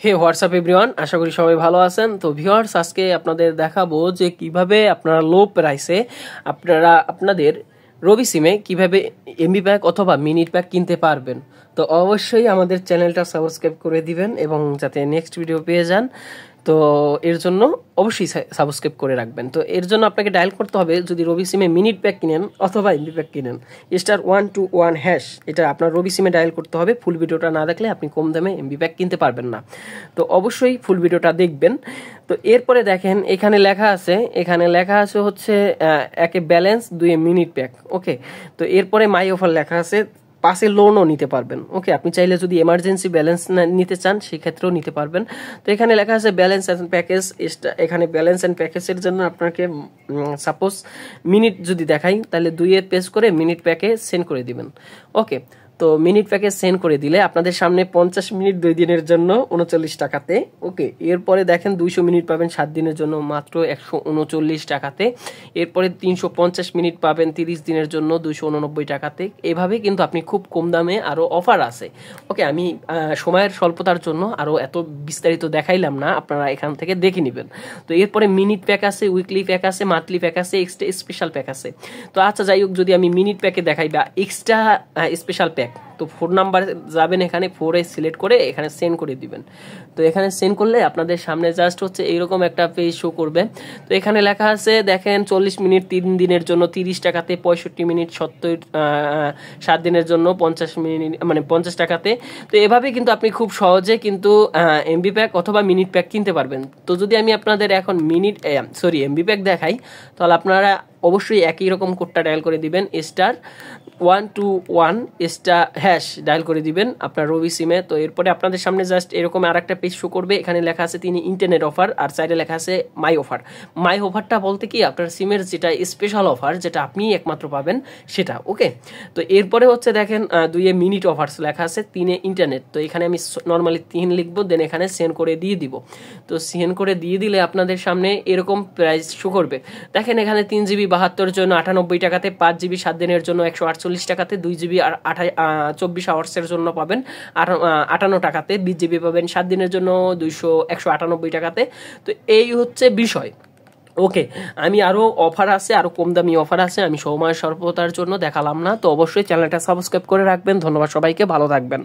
হে WhatsApp everyone, আশা করি সবাই ভালো আছেন। তো ভিউয়ার্স, আজকে আপনাদের দেখাবো যে কিভাবে আপনারা লো প্রাইসে আপনারা আপনাদের রবি সিমে কিভাবে এমবি প্যাক অথবা মিনিট প্যাক কিনতে পারবেন। তো অবশ্যই আমাদের চ্যানেলটা সাবস্ক্রাইব করে দিবেন এবং যাতে নেক্সট ভিডিও পেয়ে যান। তো এর জন্য অবশ্যই সাবস্ক্রাইব করে রাখবেন। তো এর জন্য আপনাকে ডায়াল করতে হবে, যদি রবি সিমে মিনিট প্যাক কিনেন অথবা এমবি প্যাক কিনেন, *121#, এটা আপনার রবি সিমে ডায়াল করতে হবে। ফুল ভিডিওটা না দেখলে আপনি কম দামে এমবি প্যাক কিনতে পারবেন না। তো অবশ্যই ফুল ভিডিওটা দেখবেন। তো এরপরে দেখেন এখানে লেখা আছে হচ্ছে একে ব্যালেন্স, 2 মিনিট প্যাক। ওকে, তো এরপরে মাই অফার লেখা আছে, 5 লোনও নিতে পারবেন। ওকে, আপনি চাইলে যদি এমার্জেন্সি ব্যালেন্স নিতে চান সেক্ষেত্রেও নিতে পারবেন। তো এখানে লেখা আছে ব্যালেন্স অ্যান্ড প্যাকেজ। এখানে ব্যালেন্স অ্যান্ড প্যাকেজের জন্য আপনাকে সাপোজ মিনিট যদি দেখাই, তাহলে 2 পেজ করে মিনিট প্যাকে সেন্ড করে দিবেন। ওকে, তো মিনিট প্যাকে সেন্ড করে দিলে আপনাদের সামনে 50 মিনিট 2 দিনের জন্য 39 টাকাতে। ওকে, এরপরে দেখেন 200 মিনিট পাবেন 7 দিনের জন্য মাত্র 139 টাকাতে। এরপরে 350 মিনিট পাবেন 30 দিনের জন্য 289 টাকাতে। এভাবে কিন্তু আপনি খুব কম দামে আরও অফার আছে। ওকে, আমি সময়ের স্বল্পতার জন্য আরও এত বিস্তারিত দেখাইলাম না, আপনারা এখান থেকে দেখে নেবেন। তো এরপরে মিনিট প্যাক আছে, উইকলি প্যাক আছে, মান্থলি প্যাক আছে, এক্সট্রা স্পেশাল প্যাক আছে। তো আচ্ছা, যাই হোক, যদি আমি মিনিট প্যাকে দেখাই বা এক্সট্রা স্পেশাল প্যাক, তো 4 নাম্বার যাবেন, এখানে 4 সিলেক্ট করে এখানে সেন্ড করে দিবেন। তো এখানে সেন্ড করলে আপনাদের সামনে জাস্ট হচ্ছে এইরকম একটা পেজ শো করবে। তো এখানে লেখা আছে দেখেন 40 মিনিট 3 দিনের জন্য 30 টাকাতে, 65 মিনিট 7 দিনের জন্য 50 মিনিট মানে 50 টাকাতে। তো এভাবে কিন্তু আপনি খুব সহজে কিন্তু এমবি প্যাক অথবা মিনিট প্যাক কিনতে পারবেন। তো যদি আমি আপনাদের এখন এমবি প্যাক দেখাই, তাহলে আপনারা অবশ্যই একই রকম কোডটা ডায়াল করে দিবেন, *121# ডায়াল করে দিবেন আপনার রবি সিমে। তো এরপরে আপনাদের সামনে জাস্ট এরকম আর একটা পেজ শো করবে। এখানে লেখা আছে তিনি ইন্টারনেট অফার, আর সাইডে লেখা আছে মাই অফার। মাই অফারটা বলতে কি আপনার সিমের যেটা স্পেশাল অফার, যেটা আপনি একমাত্র পাবেন সেটা। ওকে, তো এরপরে হচ্ছে দেখেন 2 মিনিট অফার্স লেখা আছে, 3 ইন্টারনেট। তো এখানে আমি নর্মালি 3 লিখবো, দেন এখানে সেন্ড করে দিয়ে দিব। তো সেন্ড করে দিয়ে দিলে আপনাদের সামনে এরকম প্রাইস শো করবে। দেখেন এখানে 3 জিবি 72 জন্য 98 টাকাতে, 5 জিবি 7 দিনের জন্য 148 টাকাতে, 2 জিবি আর 24 আওয়ার্সের জন্য পাবেন 58 টাকাতে, 20 জিবি পাবেন 7 দিনের জন্য 198 টাকাতে। তো এই হচ্ছে বিষয়। ওকে, আমি আরও অফার আছে, আরও কম দামি অফার আছে, আমি সময় স্বল্পতার জন্য দেখালাম না। তো অবশ্যই চ্যানেলটা সাবস্ক্রাইব করে রাখবেন। ধন্যবাদ সবাইকে, ভালো থাকবেন।